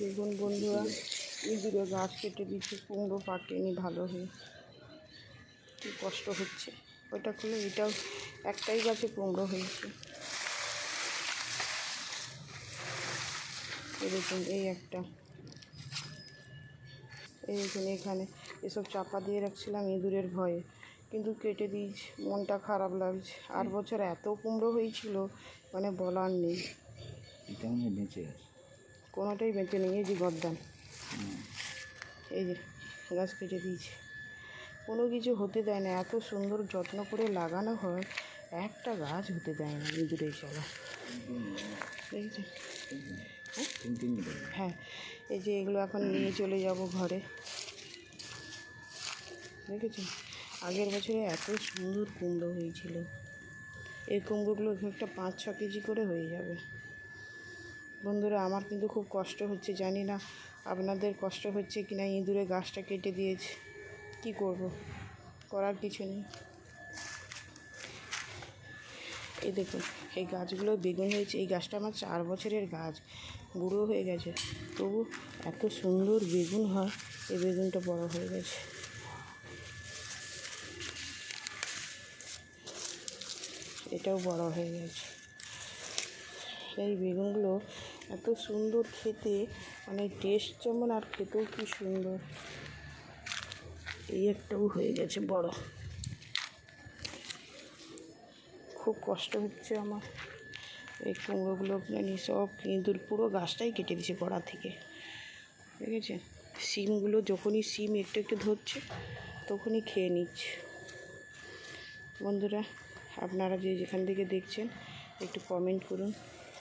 দেখুন বন্ধুরা, ইঁদুরে গাছ কেটে দিচ্ছে, কুমড়ো পাকেনি ভালো হয়ে, কী কষ্ট হচ্ছে। ওইটা খুলে এটাও একটাই গাছে কুমড়ো হয়েছে। দেখুন এই একটা, এই দেখুন এখানে এসব চাপা দিয়ে রাখছিলাম ইঁদুরের ভয়ে, কিন্তু কেটে দিয়েছি, মনটা খারাপ লাগছে। আর বছর এত কুমড়ো হয়েছিল মানে বলার নেই। বেঁচে আছে, কোনোটাই বেঁচে নেই। এই যে গদ্দান, এই যে গাছ কেটে দিয়েছে, কোনো কিছু হতে দেয় না। এত সুন্দর যত্ন করে লাগানো হয়, একটা গাছ হতে দেয় না ইঁদুরে চলা। এই যে হ্যাঁ, এই যে এগুলো এখন নিয়ে চলে যাব ঘরে। দেখেছেন, আগের বছরে এত সুন্দর কুমড়ো হয়েছিল। এই কুমড়োগুলো একটা 5-6 কেজি করে হয়ে যাবে। বন্ধুরা, আমার কিন্তু খুব কষ্ট হচ্ছে, জানি না আপনাদের কষ্ট হচ্ছে কি না। ইঁদুরে গাছটা কেটে দিয়েছে, কি করব, করার কিছু নেই। এই দেখুন এই গাছগুলো বেগুন হয়েছে। এই গাছটা আমার 4 বছরের গাছ, বুড়ো হয়ে গেছে, তবু এত সুন্দর বেগুন হয়। এই বেগুনটা বড় হয়ে গেছে। এটাও বড় হয়ে গেছে। এই বেগুনগুলো এত সুন্দর খেতে, মানে টেস্ট যেমন আর খেতেও কি সুন্দর। এই একটাও হয়ে গেছে বড়। খুব কষ্ট হচ্ছে আমার। এই কুমড়োগুলো নিয়ে সব ইঁদুর পুরো গাছটাই কেটে দিয়েছে গোড়া থেকে। দেখেছেন, শিমগুলো যখনই শিম একটু একটু ধরছে তখনই খেয়ে নিচ্ছে। বন্ধুরা, আপনারা যে যেখান থেকে দেখছেন একটু কমেন্ট করুন।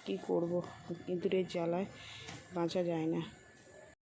কি করব, ইঁদুরের জ্বালায় বাঁচা যায় না।